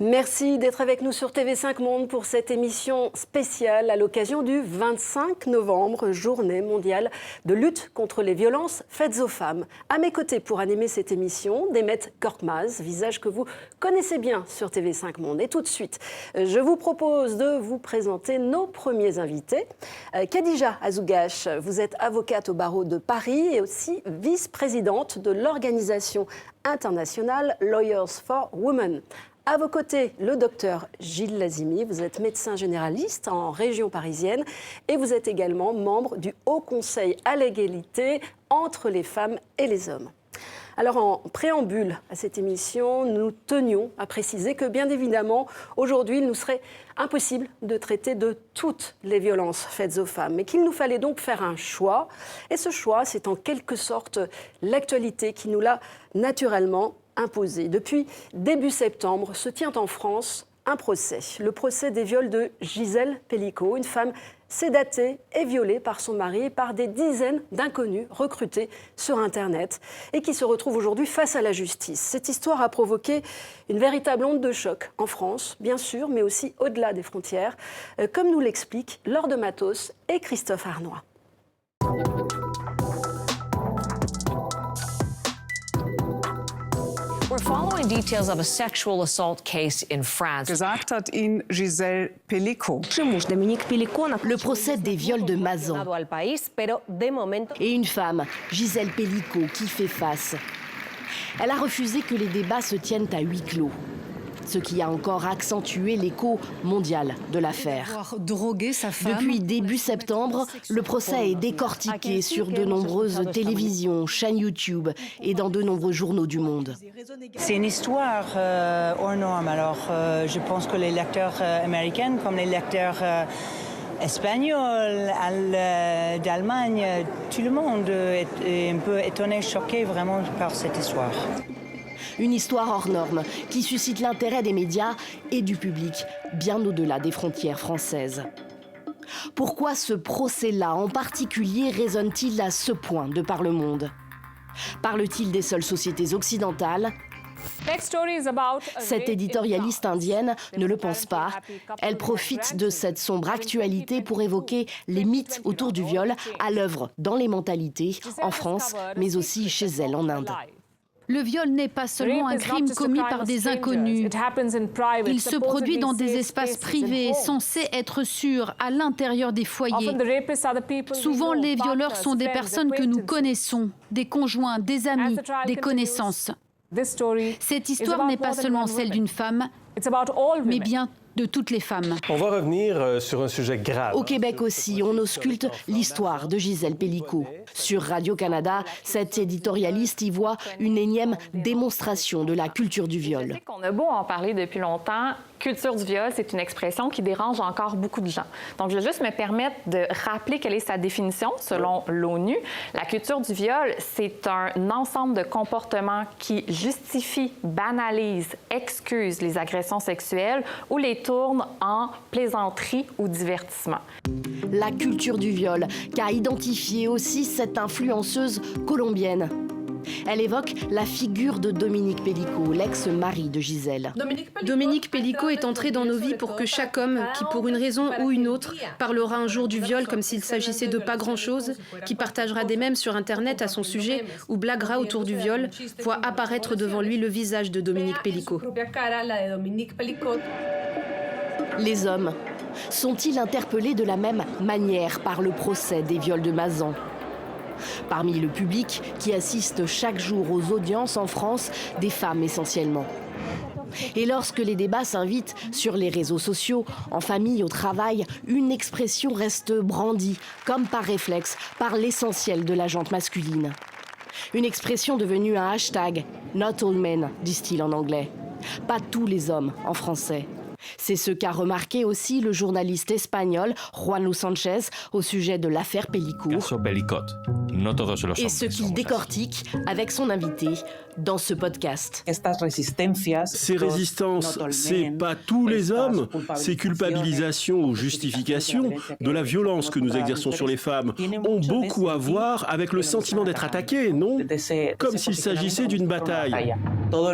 Merci d'être avec nous sur TV5 Monde pour cette émission spéciale à l'occasion du 25 novembre, journée mondiale de lutte contre les violences faites aux femmes. À mes côtés pour animer cette émission, Demet Korkmaz, visage que vous connaissez bien sur TV5 Monde. Et tout de suite, je vous propose de vous présenter nos premiers invités. Khadija Azougache, vous êtes avocate au barreau de Paris et aussi vice-présidente de l'organisation internationale Lawyers for Women. À vos côtés, le docteur Gilles Lazimi, vous êtes médecin généraliste en région parisienne et vous êtes également membre du Haut Conseil à l'égalité entre les femmes et les hommes. Alors en préambule à cette émission, nous tenions à préciser que bien évidemment, aujourd'hui, il nous serait impossible de traiter de toutes les violences faites aux femmes, mais qu'il nous fallait donc faire un choix. Et ce choix, c'est en quelque sorte l'actualité qui nous l'a naturellement imposé. Depuis début septembre, se tient en France un procès. Le procès des viols de Gisèle Pelicot, une femme sédatée et violée par son mari et par des dizaines d'inconnus recrutés sur Internet et qui se retrouve aujourd'hui face à la justice. Cette histoire a provoqué une véritable onde de choc en France, bien sûr, mais aussi au-delà des frontières, comme nous l'expliquent Laure de Matos et Christophe Arnois. We're following details of a sexual assault case in France. Gesagt hat ihn Gisèle Pelicot. Le procès des viols de Mazan. Et une femme, Gisèle Pelicot, qui fait face. Elle a refusé que les débats se tiennent à huis clos. Ce qui a encore accentué l'écho mondial de l'affaire. Depuis début septembre, le procès est décortiqué sur de nombreuses télévisions, chaînes YouTube et dans de nombreux journaux du monde. C'est une histoire hors norme. Alors, je pense que les lecteurs américains, comme les lecteurs espagnols, d'Allemagne, tout le monde est un peu étonné, choqué vraiment par cette histoire. Une histoire hors norme qui suscite l'intérêt des médias et du public, bien au-delà des frontières françaises. Pourquoi ce procès-là en particulier résonne-t-il à ce point de par le monde? Parle-t-il des seules sociétés occidentales? Cette éditorialiste indienne ne le pense pas. Elle profite de cette sombre actualité pour évoquer les mythes autour du viol à l'œuvre dans les mentalités, en France, mais aussi chez elle en Inde. Le viol n'est pas seulement un crime commis par des inconnus. Il se produit dans des espaces privés, censés être sûrs, à l'intérieur des foyers. Souvent, les violeurs sont des personnes que nous connaissons, des conjoints, des amis, des connaissances. Cette histoire n'est pas seulement celle d'une femme, mais bien de toutes les femmes. On va revenir sur un sujet grave. Au Québec aussi, on ausculte l'histoire de Gisèle Pelicot. Sur Radio-Canada, cette éditorialiste y voit une énième démonstration de la culture du viol. On a beau en parler depuis longtemps, culture du viol, c'est une expression qui dérange encore beaucoup de gens. Donc, je vais juste me permettre de rappeler quelle est sa définition selon l'ONU. La culture du viol, c'est un ensemble de comportements qui justifient, banalisent, excusent les agressions sexuelles ou les tournent en plaisanterie ou divertissement. La culture du viol, qu'a identifié aussi cette influenceuse colombienne. Elle évoque la figure de Dominique Pelicot, l'ex-mari de Gisèle. Dominique Pelicot est entré dans nos vies pour que chaque homme, qui pour une raison ou une autre, parlera un jour du viol comme s'il s'agissait de pas grand-chose, qui partagera des mèmes sur Internet à son sujet ou blaguera autour du viol, voit apparaître devant lui le visage de Dominique Pelicot. Les hommes sont-ils interpellés de la même manière par le procès des viols de Mazan? Parmi le public qui assiste chaque jour aux audiences en France, des femmes essentiellement. Et lorsque les débats s'invitent sur les réseaux sociaux, en famille, au travail, une expression reste brandie, comme par réflexe, par l'essentiel de la gente masculine. Une expression devenue un hashtag, « Not all men », disent-ils en anglais. Pas tous les hommes en français. C'est ce qu'a remarqué aussi le journaliste espagnol Juan Sanchez au sujet de l'affaire Pelicot. Et ce qu'il décortique avec son invité, dans ce podcast. Ces résistances, c'est pas tous les hommes. Ces culpabilisations ou justifications de la violence que nous exerçons sur les femmes ont beaucoup à voir avec le sentiment d'être attaqué, non? Comme s'il s'agissait d'une bataille. Tout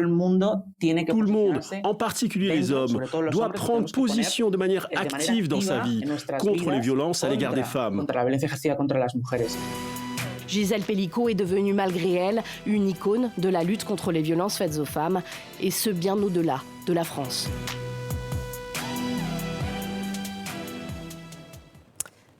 le monde, en particulier les hommes, doit prendre position de manière active dans sa vie contre les violences à l'égard des femmes. Gisèle Pelicot est devenue, malgré elle, une icône de la lutte contre les violences faites aux femmes, et ce bien au-delà de la France.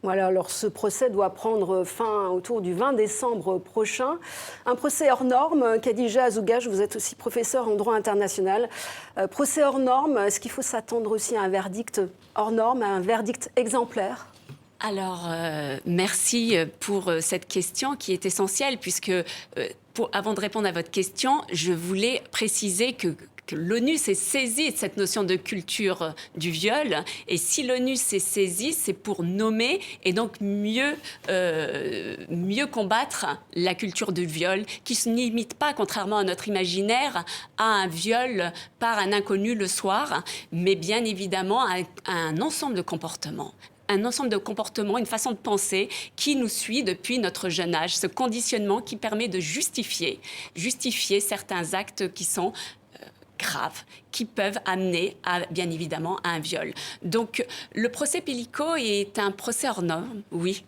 Voilà, alors ce procès doit prendre fin autour du 20 décembre prochain. Un procès hors norme. Khadija Azoughaj, vous êtes aussi professeure en droit international. Procès hors norme, est-ce qu'il faut s'attendre aussi à un verdict hors norme, à un verdict exemplaire ? Alors, merci pour cette question qui est essentielle, puisque avant de répondre à votre question, je voulais préciser que l'ONU s'est saisie de cette notion de culture du viol. Et si l'ONU s'est saisie, c'est pour nommer et donc mieux combattre la culture du viol, qui ne se limite pas, contrairement à notre imaginaire, à un viol par un inconnu le soir, mais bien évidemment à un ensemble de comportements. Un ensemble de comportements, une façon de penser qui nous suit depuis notre jeune âge, ce conditionnement qui permet de justifier certains actes qui sont graves, qui peuvent amener, bien évidemment, à un viol. Donc, le procès Pelicot est un procès hors norme, oui.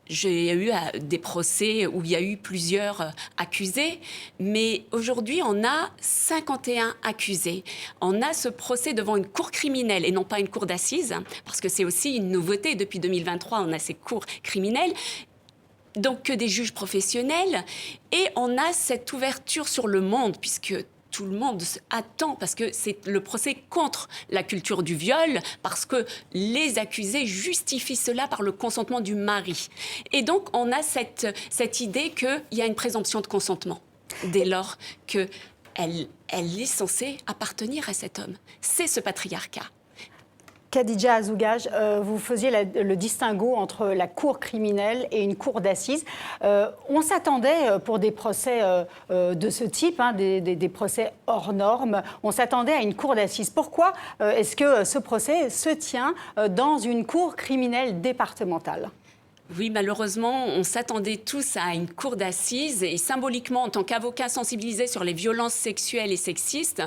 J'ai eu des procès où il y a eu plusieurs accusés, mais aujourd'hui, on a 51 accusés. On a ce procès devant une cour criminelle et non pas une cour d'assises, parce que c'est aussi une nouveauté. Depuis 2023, on a ces cours criminelles. Donc, que des juges professionnels. Et on a cette ouverture sur le monde, puisque tout le monde attend, parce que c'est le procès contre la culture du viol, parce que les accusés justifient cela par le consentement du mari. Et donc, on a cette idée qu'il y a une présomption de consentement, dès lors qu'elle est censée appartenir à cet homme. C'est ce patriarcat. Khadija Azoughaj, vous faisiez le distinguo entre la cour criminelle et une cour d'assises. On s'attendait pour des procès de ce type, des procès hors normes, on s'attendait à une cour d'assises. Pourquoi est-ce que ce procès se tient dans une cour criminelle départementale ? Oui, malheureusement, on s'attendait tous à une cour d'assises et symboliquement, en tant qu'avocat sensibilisé sur les violences sexuelles et sexistes,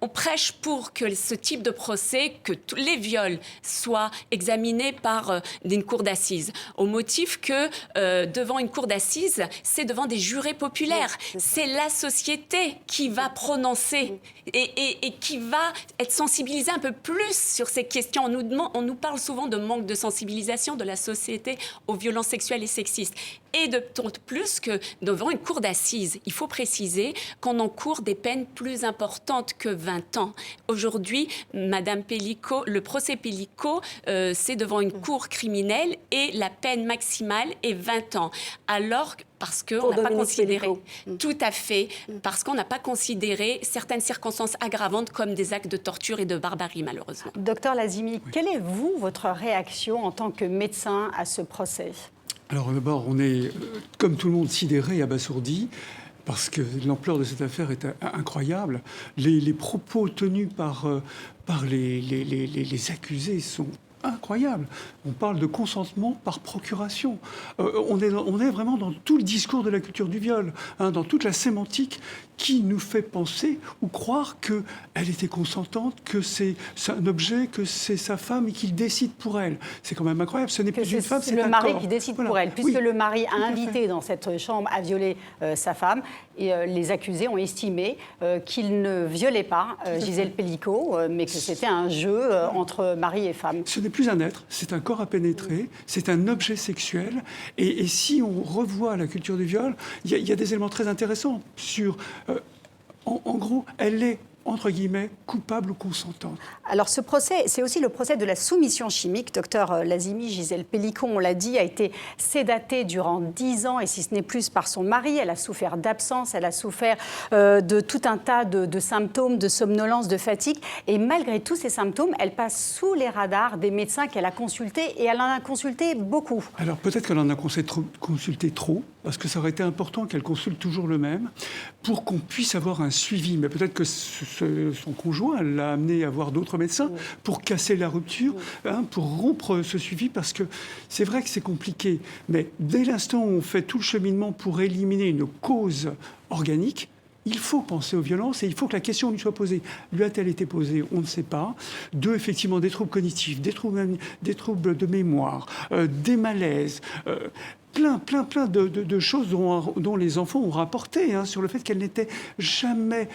on prêche pour que ce type de procès, que tous les viols soient examinés par une cour d'assises, au motif que devant une cour d'assises, c'est devant des jurés populaires. C'est la société qui va prononcer et qui va être sensibilisée un peu plus sur ces questions. On nous parle souvent de manque de sensibilisation de la société aux violences sexuelles et sexistes. Et d'autant plus que devant une cour d'assises, il faut préciser qu'on encourt des peines plus importantes que 20 ans. Aujourd'hui, Madame Pelicot, le procès Pelicot, c'est devant une cour criminelle et la peine maximale est 20 ans. Alors, parce qu'on n'a pas considéré, tout à fait, parce qu'on n'a pas considéré certaines circonstances aggravantes comme des actes de torture et de barbarie, malheureusement. Docteur Lazimi, quelle est, votre réaction en tant que médecin à ce procès ? Alors d'abord, on est, comme tout le monde, sidéré et abasourdi, parce que l'ampleur de cette affaire est incroyable. Les propos tenus par les accusés sont incroyables. On parle de consentement par procuration. On est vraiment dans tout le discours de la culture du viol, dans toute la sémantique qui nous fait penser ou croire qu'elle était consentante, que c'est un objet, que c'est sa femme et qu'il décide pour elle. C'est quand même incroyable. Ce n'est plus une femme, c'est un corps. Le mari qui décide pour elle. Puisque le mari a invité dans cette chambre à violer sa femme, et les accusés ont estimé qu'il ne violait pas Gisèle Pelicot, mais que c'était un jeu entre mari et femme. Ce n'est plus un être, c'est un corps à pénétrer, c'est un objet sexuel. Et si on revoit la culture du viol, il y a des éléments très intéressants sur... En gros, elle est entre guillemets, coupable ou consentante. Alors ce procès, c'est aussi le procès de la soumission chimique. Docteur Lazimi, Gisèle Pelicon, on l'a dit, a été sédatée durant 10 ans, et si ce n'est plus, par son mari. Elle a souffert d'absence, elle a souffert de tout un tas de symptômes, de somnolence, de fatigue. Et malgré tous ces symptômes, elle passe sous les radars des médecins qu'elle a consultés, et elle en a consulté beaucoup. Alors peut-être qu'elle en a consulté trop, parce que ça aurait été important qu'elle consulte toujours le même, pour qu'on puisse avoir un suivi. Mais peut-être que son conjoint l'a amené à voir d'autres médecins pour casser la rupture, pour rompre ce suivi, parce que c'est vrai que c'est compliqué. Mais dès l'instant où on fait tout le cheminement pour éliminer une cause organique, il faut penser aux violences et il faut que la question lui soit posée. Lui a-t-elle été posée? On ne sait pas. 2, effectivement, des troubles cognitifs, des troubles de mémoire, des malaises, plein de choses dont les enfants ont rapporté sur le fait qu'elle n'était jamais,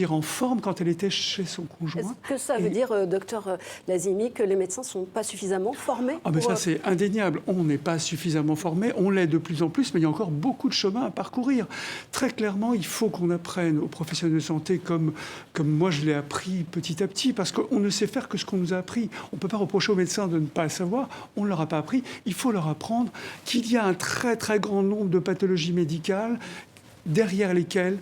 en forme quand elle était chez son conjoint. Est-ce que ça veut dire, docteur Lazimi, que les médecins ne sont pas suffisamment formés? Ça, c'est indéniable. On n'est pas suffisamment formés. On l'est de plus en plus, mais il y a encore beaucoup de chemin à parcourir. Très clairement, il faut qu'on apprenne aux professionnels de santé, comme moi je l'ai appris petit à petit, parce qu'on ne sait faire que ce qu'on nous a appris. On ne peut pas reprocher aux médecins de ne pas le savoir. On ne leur a pas appris. Il faut leur apprendre qu'il y a un très très grand nombre de pathologies médicales derrière lesquelles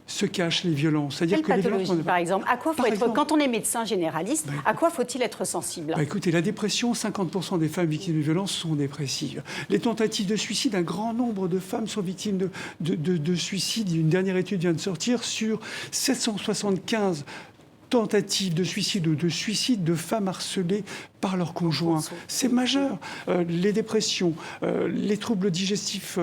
se cachent les violences. C'est-à-dire que les violences, par exemple, à quoi quand on est médecin généraliste, à quoi faut-il être sensible? Écoutez, la dépression, 50% des femmes victimes de violences sont dépressives. Les tentatives de suicide, un grand nombre de femmes sont victimes de suicide. Une dernière étude vient de sortir sur 775 tentatives de suicide ou de suicide de femmes harcelées par leur conjoint. C'est majeur. Les dépressions, les troubles digestifs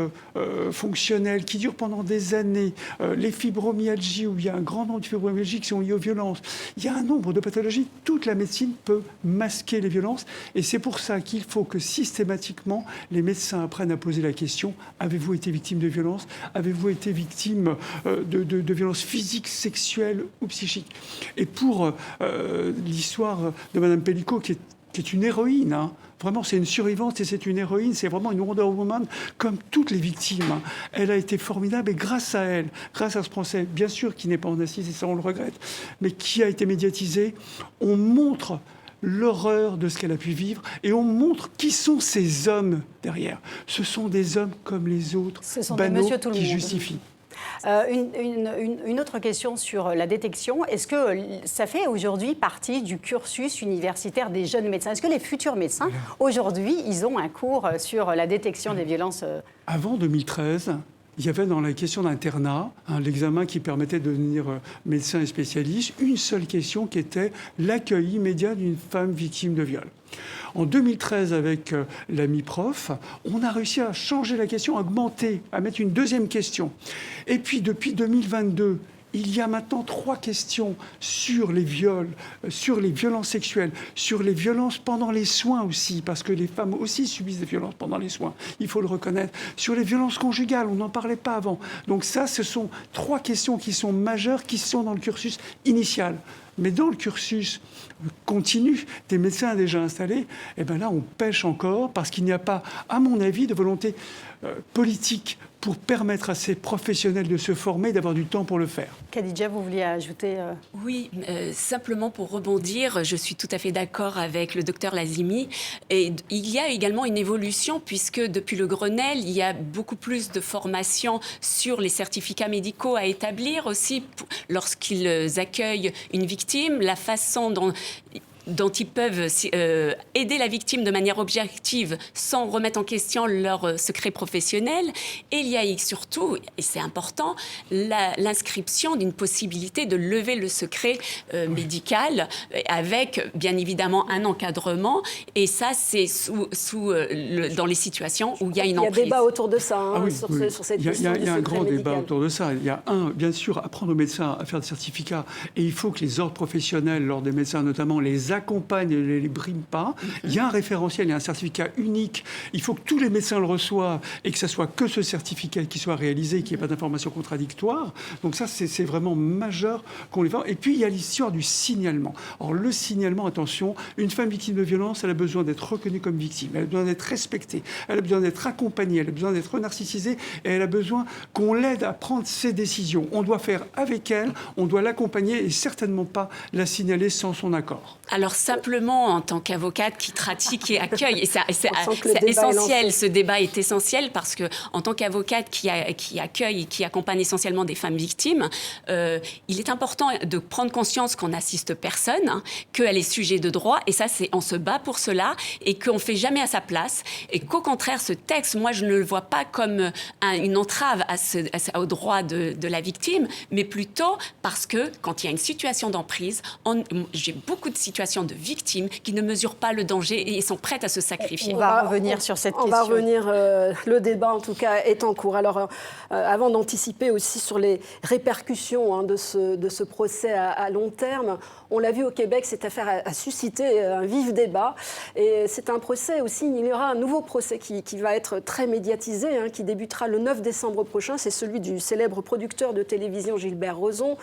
fonctionnels qui durent pendant des années, les fibromyalgies, où il y a un grand nombre de fibromyalgies qui sont liées aux violences. Il y a un nombre de pathologies. Toute la médecine peut masquer les violences. Et c'est pour ça qu'il faut que systématiquement, les médecins apprennent à poser la question: avez-vous été victime de violences? Avez-vous été victime de violences physiques, sexuelles ou psychiques? Et pour l'histoire de Mme Pellicot, qui est une héroïne, vraiment, c'est une survivante et c'est une héroïne, c'est vraiment une Wonder Woman comme toutes les victimes. Elle a été formidable et grâce à elle, grâce à ce procès, bien sûr, qui n'est pas en assises et ça on le regrette, mais qui a été médiatisé, on montre l'horreur de ce qu'elle a pu vivre et on montre qui sont ces hommes derrière. Ce sont des hommes comme les autres, banaux, qui justifient. Une autre question sur la détection. Est-ce que ça fait aujourd'hui partie du cursus universitaire des jeunes médecins? Est-ce que les futurs médecins, aujourd'hui, ils ont un cours sur la détection des violences? Avant 2013, il y avait dans la question d'internat, l'examen qui permettait de devenir médecin et spécialiste, une seule question qui était l'accueil immédiat d'une femme victime de viol. En 2013, avec l'ami prof, on a réussi à changer la question, à augmenter, à mettre une deuxième question. Et puis, depuis 2022, il y a maintenant 3 questions sur les viols, sur les violences sexuelles, sur les violences pendant les soins aussi, parce que les femmes aussi subissent des violences pendant les soins, il faut le reconnaître. Sur les violences conjugales, on n'en parlait pas avant. Donc ça, ce sont 3 questions qui sont majeures, qui sont dans le cursus initial. Mais dans le cursus continu des médecins déjà installés, là, on pêche encore parce qu'il n'y a pas, à mon avis, de volonté politique pour permettre à ces professionnels de se former, d'avoir du temps pour le faire. Khadija, vous vouliez ajouter Oui, simplement pour rebondir, je suis tout à fait d'accord avec le docteur Lazimi. Et il y a également une évolution, puisque depuis le Grenelle, il y a beaucoup plus de formation sur les certificats médicaux à établir aussi lorsqu'ils accueillent une victime, la façon dont ils peuvent aider la victime de manière objective sans remettre en question leur secret professionnel. Et il y a surtout, et c'est important, l'inscription d'une possibilité de lever le secret médical avec, bien évidemment, un encadrement. Et ça, c'est dans les situations où il y a une emprise. Il y a débat autour de ça, sur cette question. Il y a un grand débat autour de ça. Il y a bien sûr, apprendre aux médecins à faire des certificats. Et il faut que les ordres professionnels, lors des médecins notamment, les actes accompagne, ne les brime pas. Il y a un référentiel, il y a un certificat unique. Il faut que tous les médecins le reçoivent et que ce soit que ce certificat qui soit réalisé, qu'il n'y ait pas d'informations contradictoires. Donc ça, c'est vraiment majeur qu'on les voit. Et puis, il y a l'histoire du signalement. Alors, le signalement, attention, une femme victime de violence, elle a besoin d'être reconnue comme victime. Elle a besoin d'être respectée. Elle a besoin d'être accompagnée. Elle a besoin d'être narcissisée. Et elle a besoin qu'on l'aide à prendre ses décisions. On doit faire avec elle, on doit l'accompagner et certainement pas la signaler sans son accord. Alors simplement, en tant qu'avocate qui pratique et accueille, et c'est essentiel, ce débat est essentiel parce que en tant qu'avocate qui accueille et qui accompagne essentiellement des femmes victimes, il est important de prendre conscience qu'on n'assiste personne, hein, qu'elle est sujet de droit, et ça, on se bat pour cela, et qu'on ne fait jamais à sa place, et qu'au contraire, ce texte, moi, je ne le vois pas comme une entrave au droit de la victime, mais plutôt parce que quand il y a une situation d'emprise, j'ai beaucoup de situations de victimes qui ne mesurent pas le danger et sont prêtes à se sacrifier. On va revenir sur cette question. On va revenir, le débat en tout cas est en cours. Alors, avant d'anticiper aussi sur les répercussions de ce procès à long terme, on l'a vu au Québec, cette affaire a suscité un vif débat. Et c'est un procès aussi, il y aura un nouveau procès qui va être très médiatisé, hein, qui débutera le 9 décembre prochain. C'est celui du célèbre producteur de télévision Gilbert Rozon.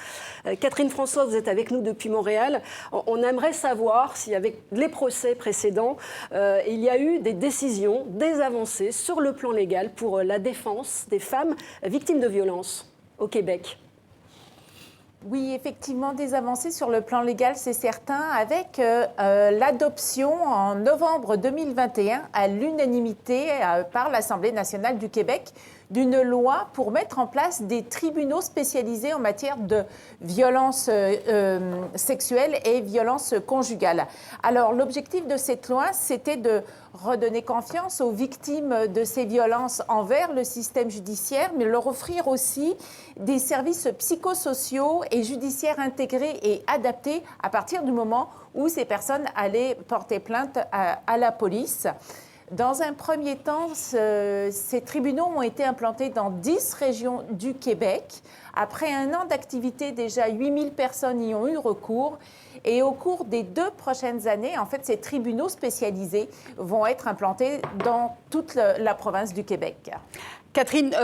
Catherine François, vous êtes avec nous depuis Montréal. On aimerait savoir si, avec les procès précédents, il y a eu des décisions, des avancées sur le plan légal pour la défense des femmes victimes de violences au Québec. Oui, effectivement, des avancées sur le plan légal, c'est certain, avec l'adoption en novembre 2021 à l'unanimité par l'Assemblée nationale du Québec d'une loi pour mettre en place des tribunaux spécialisés en matière de violences sexuelles et violences conjugales. Alors, l'objectif de cette loi, c'était de redonner confiance aux victimes de ces violences envers le système judiciaire, mais leur offrir aussi des services psychosociaux et judiciaires intégrés et adaptés à partir du moment où ces personnes allaient porter plainte à la police. Dans un premier temps, ces tribunaux ont été implantés dans 10 régions du Québec. Après un an d'activité, déjà 8000 personnes y ont eu recours. Et au cours des 2 prochaines années, en fait, ces tribunaux spécialisés vont être implantés dans toute la province du Québec. Catherine,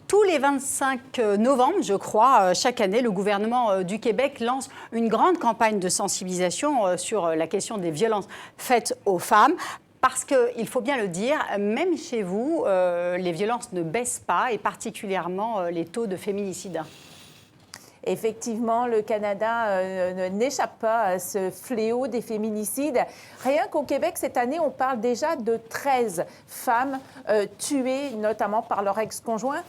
tous les 25 novembre, je crois, chaque année, le gouvernement du Québec lance une grande campagne de sensibilisation sur la question des violences faites aux femmes. Parce qu'il faut bien le dire, même chez vous, les violences ne baissent pas, et particulièrement les taux de féminicide. Effectivement, le Canada n'échappe pas à ce fléau des féminicides. Rien qu'au Québec, cette année, on parle déjà de 13 femmes tuées, notamment par leur ex-conjoint.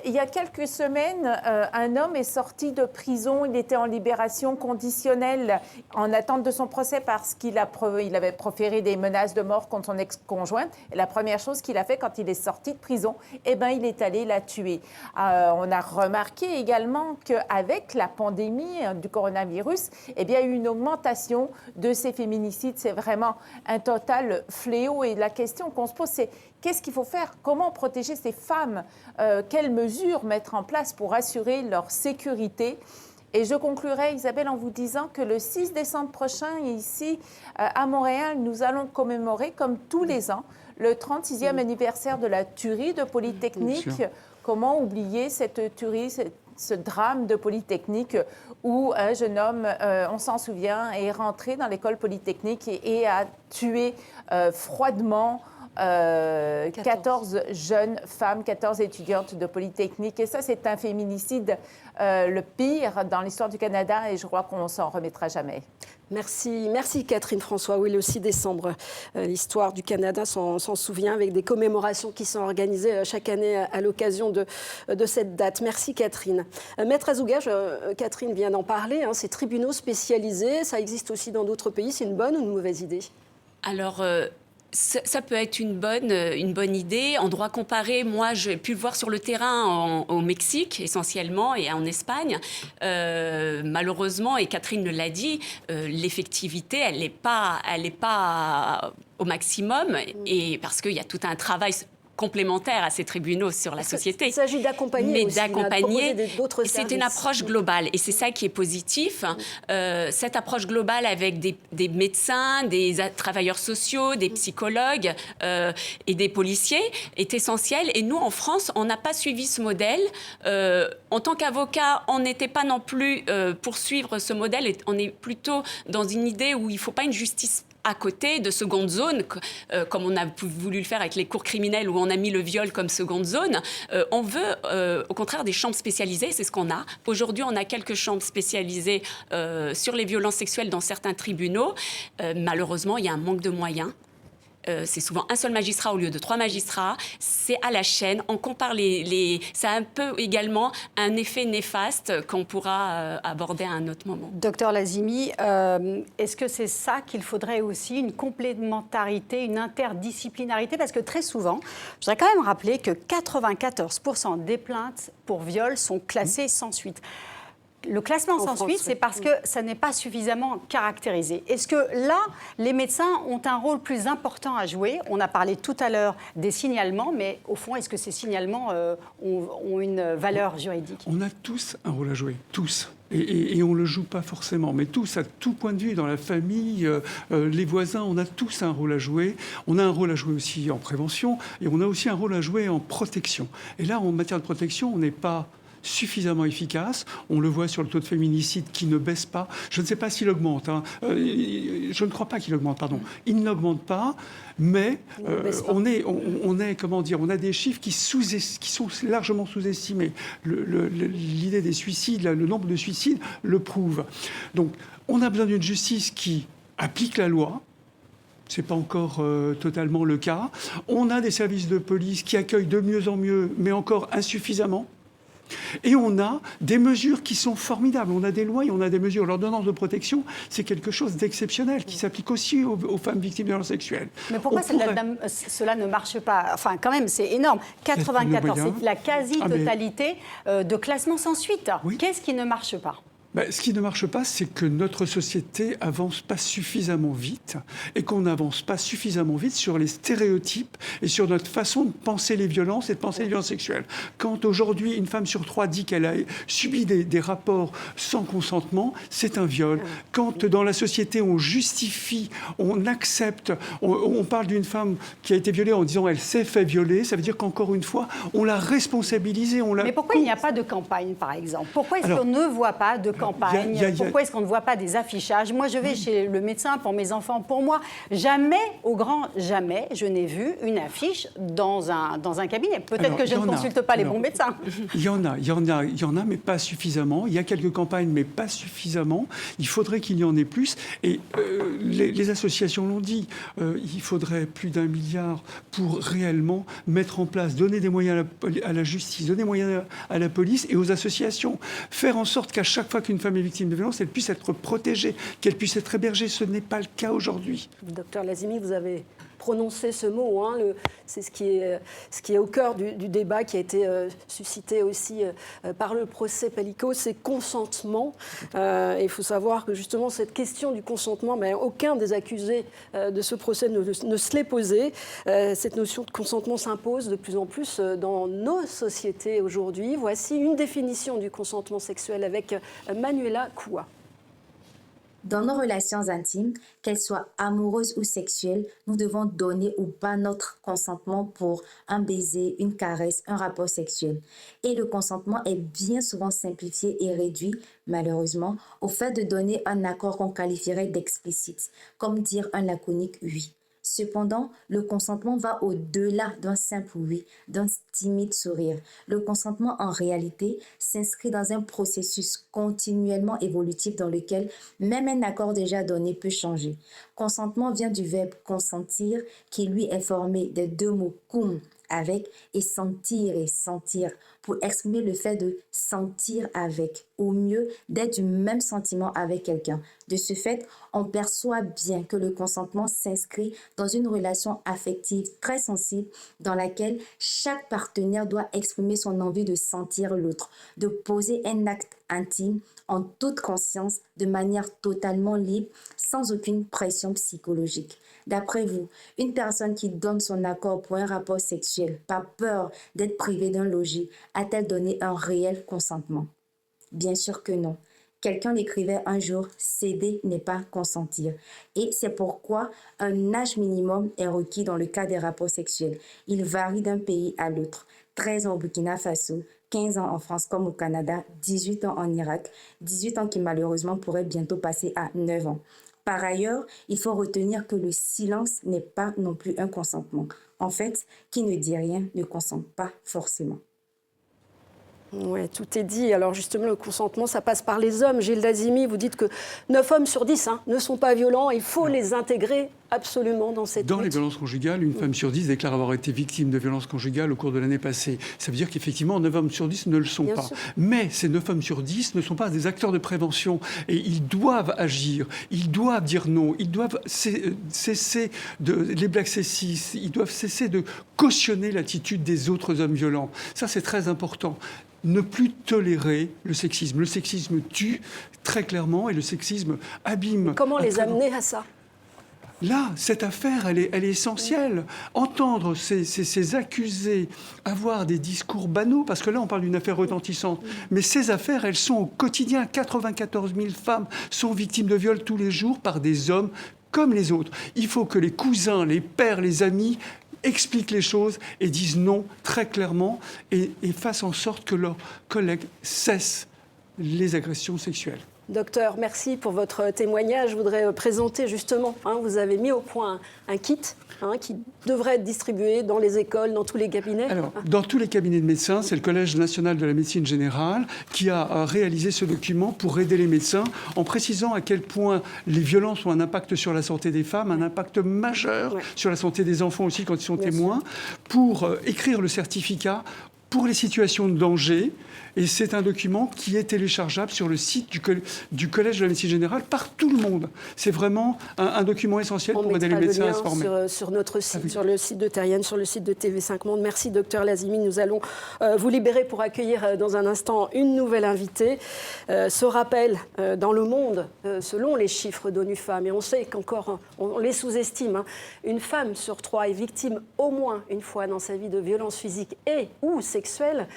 Il y a quelques semaines, un homme est sorti de prison. Il était en libération conditionnelle en attente de son procès parce qu'il avait proféré des menaces de mort contre son ex-conjoint. Et la première chose qu'il a fait quand il est sorti de prison, il est allé la tuer. On a remarqué également qu'avec la pandémie du coronavirus, il y a eu une augmentation de ces féminicides. C'est vraiment un total fléau. Et la question qu'on se pose, c'est qu'est-ce qu'il faut faire? Comment protéger ces femmes? Quelles mesures mettre en place pour assurer leur sécurité? Et je conclurai, Isabelle, en vous disant que le 6 décembre prochain, ici, à Montréal, nous allons commémorer, comme tous les ans, le 36e anniversaire de la tuerie de Polytechnique. Comment oublier cette tuerie, ce drame de Polytechnique où un jeune homme, on s'en souvient, est rentré dans l'école Polytechnique et a tué froidement 14 jeunes femmes, 14 étudiantes de Polytechnique. Et ça, c'est un féminicide le pire dans l'histoire du Canada et je crois qu'on ne s'en remettra jamais. Merci Catherine François. Oui, le 6 décembre, l'histoire du Canada s'en souvient avec des commémorations qui sont organisées chaque année à l'occasion de cette date. Merci Catherine. Maître Azougage, Catherine vient d'en parler, ces tribunaux spécialisés, ça existe aussi dans d'autres pays. C'est une bonne ou une mauvaise idée? Alors, ça peut être une bonne idée. En droit comparé, moi, j'ai pu le voir sur le terrain au Mexique, essentiellement, et en Espagne. Malheureusement, et Catherine l'a dit, l'effectivité, elle n'est pas au maximum, et parce qu'il y a tout un travail complémentaire à ces tribunaux sur la société. Il s'agit d'accompagner aussi, d'accompagner. d'autres services. C'est une approche globale et c'est ça qui est positif. Cette approche globale avec des médecins, des travailleurs sociaux, des psychologues et des policiers est essentielle. Et nous, en France, on n'a pas suivi ce modèle. En tant qu'avocat, on n'était pas non plus pour suivre ce modèle. Et on est plutôt dans une idée où il ne faut pas une justice à côté de seconde zone, comme on a voulu le faire avec les cours criminels où on a mis le viol comme seconde zone. On veut au contraire des chambres spécialisées, c'est ce qu'on a. Aujourd'hui, on a quelques chambres spécialisées sur les violences sexuelles dans certains tribunaux. Malheureusement, il y a un manque de moyens. C'est souvent un seul magistrat au lieu de 3 magistrats. C'est à la chaîne. On compare ça a un peu également un effet néfaste qu'on pourra aborder à un autre moment. Docteur Lazimi, est-ce que c'est ça qu'il faudrait aussi, une complémentarité, une interdisciplinarité? Parce que très souvent, je voudrais quand même rappeler que 94% des plaintes pour viol sont classées sans suite. Le classement sans suite, c'est parce que ça n'est pas suffisamment caractérisé. Est-ce que là, les médecins ont un rôle plus important à jouer? On a parlé tout à l'heure des signalements, mais au fond, est-ce que ces signalements ont une valeur juridique? On a tous un rôle à jouer, tous. Et on ne le joue pas forcément, mais tous, à tout point de vue, dans la famille, les voisins, on a tous un rôle à jouer. On a un rôle à jouer aussi en prévention, et on a aussi un rôle à jouer en protection. Et là, en matière de protection, on n'est pas suffisamment efficace. On le voit sur le taux de féminicide qui ne baisse pas. Je ne sais pas s'il augmente. Je ne crois pas qu'il augmente, pardon. Il n'augmente pas, mais on a des chiffres qui sont largement sous-estimés. L'idée des suicides, le nombre de suicides le prouve. Donc, on a besoin d'une justice qui applique la loi. Ce n'est pas encore totalement le cas. On a des services de police qui accueillent de mieux en mieux, mais encore insuffisamment. Et on a des mesures qui sont formidables. On a des lois et on a des mesures. L'ordonnance de protection, c'est quelque chose d'exceptionnel qui s'applique aussi aux femmes victimes de violences sexuelles. Mais pourquoi cela ne marche pas? Enfin, quand même, c'est énorme. 94, c'est la quasi-totalité de classement sans suite. Oui. Qu'est-ce qui ne marche pas? Ce qui ne marche pas, c'est que notre société avance pas suffisamment vite et qu'on n'avance pas suffisamment vite sur les stéréotypes et sur notre façon de penser les violences et de penser les violences sexuelles. Quand aujourd'hui, une femme sur 3 dit qu'elle a subi des rapports sans consentement, c'est un viol. Quand dans la société, on justifie, on accepte, on parle d'une femme qui a été violée en disant elle s'est fait violer, ça veut dire qu'encore une fois, on l'a responsabilisée. Mais pourquoi il n'y a pas de campagne, par exemple? Pourquoi est-ce qu'on ne voit pas de campagne? Pourquoi est-ce qu'on ne voit pas des affichages? Moi, je vais chez le médecin pour mes enfants. Pour moi, jamais, au grand jamais, je n'ai vu une affiche dans un cabinet. Peut-être que je ne consulte pas les bons médecins. Il y en a, mais pas suffisamment. Il y a quelques campagnes, mais pas suffisamment. Il faudrait qu'il y en ait plus. Et les associations l'ont dit. Il faudrait plus d'1 milliard pour réellement mettre en place, donner des moyens à la justice, donner des moyens à la police et aux associations. Faire en sorte qu'à chaque fois qu'une femme est victime de violence, elle puisse être protégée, qu'elle puisse être hébergée. Ce n'est pas le cas aujourd'hui. Docteur Lazimi, vous avez prononcé ce mot. C'est ce qui est au cœur du débat qui a été suscité aussi par le procès Pelicot, c'est consentement. Il faut savoir que justement cette question du consentement, aucun des accusés de ce procès ne se l'est posé. Cette notion de consentement s'impose de plus en plus dans nos sociétés aujourd'hui. Voici une définition du consentement sexuel avec Manuela Koua. Dans nos relations intimes, qu'elles soient amoureuses ou sexuelles, nous devons donner ou pas notre consentement pour un baiser, une caresse, un rapport sexuel. Et le consentement est bien souvent simplifié et réduit, malheureusement, au fait de donner un accord qu'on qualifierait d'explicite, comme dire un laconique oui. Cependant, le consentement va au-delà d'un simple oui, d'un timide sourire. Le consentement, en réalité, s'inscrit dans un processus continuellement évolutif dans lequel même un accord déjà donné peut changer. Consentement vient du verbe consentir, qui lui est formé des 2 mots cum, avec, et sentir, pour exprimer le fait de sentir avec, ou mieux, d'être du même sentiment avec quelqu'un. De ce fait, on perçoit bien que le consentement s'inscrit dans une relation affective très sensible dans laquelle chaque partenaire doit exprimer son envie de sentir l'autre, de poser un acte intime en toute conscience, de manière totalement libre, sans aucune pression psychologique. D'après vous, une personne qui donne son accord pour un rapport sexuel sexuelle, par peur d'être privée d'un logis, a-t-elle donné un réel consentement? Bien sûr que non. Quelqu'un l'écrivait un jour, céder n'est pas consentir. Et c'est pourquoi un âge minimum est requis dans le cas des rapports sexuels. Il varie d'un pays à l'autre. 13 ans au Burkina Faso, 15 ans en France comme au Canada, 18 ans en Irak, 18 ans qui malheureusement pourraient bientôt passer à 9 ans. Par ailleurs, il faut retenir que le silence n'est pas non plus un consentement. En fait, qui ne dit rien ne consent pas forcément. Oui, tout est dit. Alors justement, le consentement, ça passe par les hommes. Gilles Lazimi, vous dites que 9 hommes sur 10 ne sont pas violents. Il faut les intégrer absolument dans cette Dans lutte. les violences conjugales, une femme sur 10 déclare avoir été victime de violences conjugales au cours de l'année passée. Ça veut dire qu'effectivement, 9 hommes sur 10 ne le sont Bien pas. sûr. Mais ces 9 hommes sur 10 ne sont pas des acteurs de prévention. Et ils doivent agir, ils doivent dire non, ils doivent cesser les blagues sexistes, ils doivent cesser de cautionner l'attitude des autres hommes violents. Ça, c'est très important. Ne plus tolérer le sexisme. Le sexisme tue très clairement et le sexisme abîme. Mais comment les amener à ça ? Là, cette affaire, elle est essentielle. Entendre ces accusés avoir des discours banaux, parce que là, on parle d'une affaire retentissante, mais ces affaires, elles sont au quotidien. 94 000 femmes sont victimes de viols tous les jours par des hommes comme les autres. Il faut que les cousins, les pères, les amis expliquent les choses et disent non très clairement et fassent en sorte que leurs collègues cessent les agressions sexuelles. Docteur, merci pour votre témoignage. Je voudrais présenter justement, vous avez mis au point un kit qui devrait être distribué dans les écoles, dans tous les cabinets. Alors, dans tous les cabinets de médecins, c'est le Collège national de la médecine générale qui a réalisé ce document pour aider les médecins en précisant à quel point les violences ont un impact sur la santé des femmes, un impact majeur sur la santé des enfants aussi quand ils sont témoins, pour écrire le certificat pour les situations de danger. Et c'est un document qui est téléchargeable sur le site du Collège de la médecine générale par tout le monde. C'est vraiment un document essentiel pour aider les médecins à se former. Sur notre site, sur le site de Terrienne, sur le site de TV5 Monde. Merci, docteur Lazimi. Nous allons vous libérer pour accueillir dans un instant une nouvelle invitée. Ce rappel dans le monde, selon les chiffres d'ONU Femmes, et on sait qu'encore on les sous-estime, une femme sur 3 est victime au moins une fois dans sa vie de violences physiques et ou sexuelles.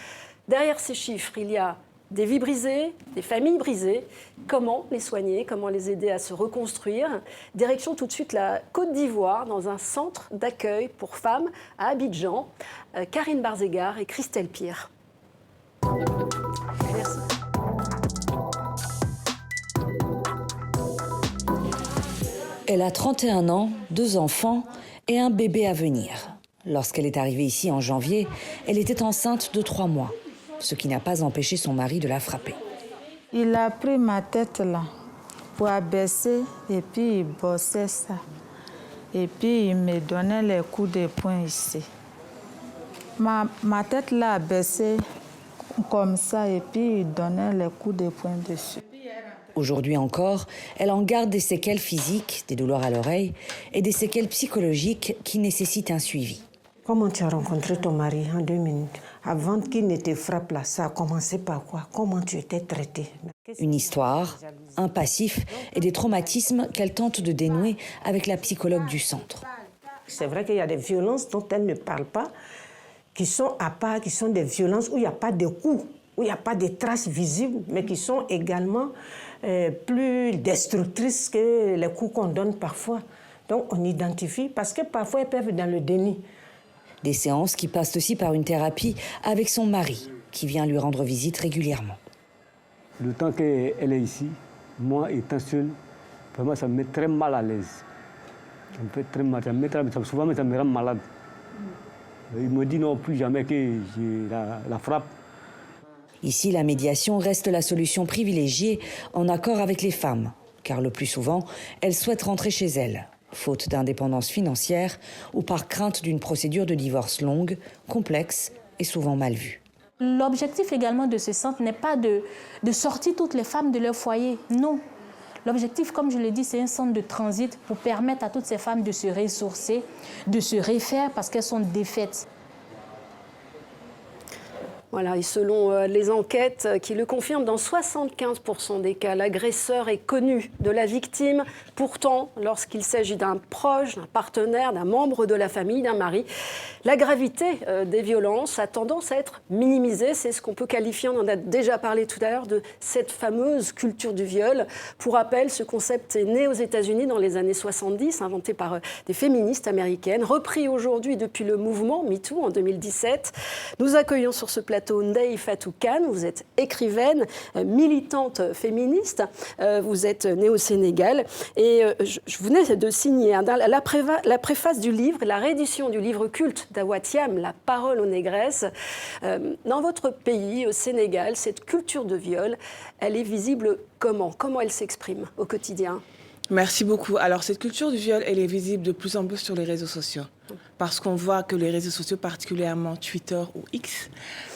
Derrière ces chiffres, il y a des vies brisées, des familles brisées. Comment les soigner? Comment les aider à se reconstruire? Direction tout de suite la Côte d'Ivoire, dans un centre d'accueil pour femmes à Abidjan. Karine Barzégar et Christelle Pierre. Merci. Elle a 31 ans, 2 enfants et un bébé à venir. Lorsqu'elle est arrivée ici en janvier, elle était enceinte de 3 mois. Ce qui n'a pas empêché son mari de la frapper. Il a pris ma tête là pour abaisser et puis il bossait ça. Et puis il me donnait les coups de poing ici. Ma tête là a baissé comme ça et puis il donnait les coups de poing dessus. Aujourd'hui encore, elle en garde des séquelles physiques, des douleurs à l'oreille et des séquelles psychologiques qui nécessitent un suivi. Comment tu as rencontré ton mari en 2 minutes? Avant qu'il ne te frappe là, ça a commencé par quoi? Comment tu étais traitée? Une histoire, un passif et des traumatismes qu'elle tente de dénouer avec la psychologue du centre. C'est vrai qu'il y a des violences dont elle ne parle pas, qui sont à part, qui sont des violences où il n'y a pas de coups, où il n'y a pas de traces visibles, mais qui sont également plus destructrices que les coups qu'on donne parfois. Donc on identifie, parce que parfois elles peuvent être dans le déni. Des séances qui passent aussi par une thérapie avec son mari, qui vient lui rendre visite régulièrement. Le temps qu'elle est ici, moi étant seul, vraiment ça me met très mal à l'aise. Ça me fait très mal, souvent ça me rend malade. Il me dit non, plus jamais que je la frappe. Ici, la médiation reste la solution privilégiée en accord avec les femmes, car le plus souvent, elles souhaitent rentrer chez elles, faute d'indépendance financière ou par crainte d'une procédure de divorce longue, complexe et souvent mal vue. L'objectif également de ce centre n'est pas de sortir toutes les femmes de leur foyer, non. L'objectif, comme je l'ai dit, c'est un centre de transit pour permettre à toutes ces femmes de se ressourcer, de se refaire parce qu'elles sont défaites. Voilà, et selon les enquêtes qui le confirment, dans 75% des cas, l'agresseur est connu de la victime. Pourtant, lorsqu'il s'agit d'un proche, d'un partenaire, d'un membre de la famille, d'un mari, la gravité des violences a tendance à être minimisée. C'est ce qu'on peut qualifier, on en a déjà parlé tout à l'heure, de cette fameuse culture du viol. Pour rappel, ce concept est né aux États-Unis dans les années 70, inventé par des féministes américaines, repris aujourd'hui depuis le mouvement MeToo en 2017. Nous accueillons sur ce plateau Ndeye Fatou Kane. Vous êtes écrivaine, militante féministe. Vous êtes née au Sénégal. Et je venais de signer la préface du livre, la réédition du livre culte d'Awa Thiam, La parole aux négresses. Dans votre pays, au Sénégal, cette culture de viol, elle est visible comment? Comment elle s'exprime au quotidien? Merci beaucoup. Alors, cette culture du viol, elle est visible de plus en plus sur les réseaux sociaux. Parce qu'on voit que les réseaux sociaux, particulièrement Twitter ou X,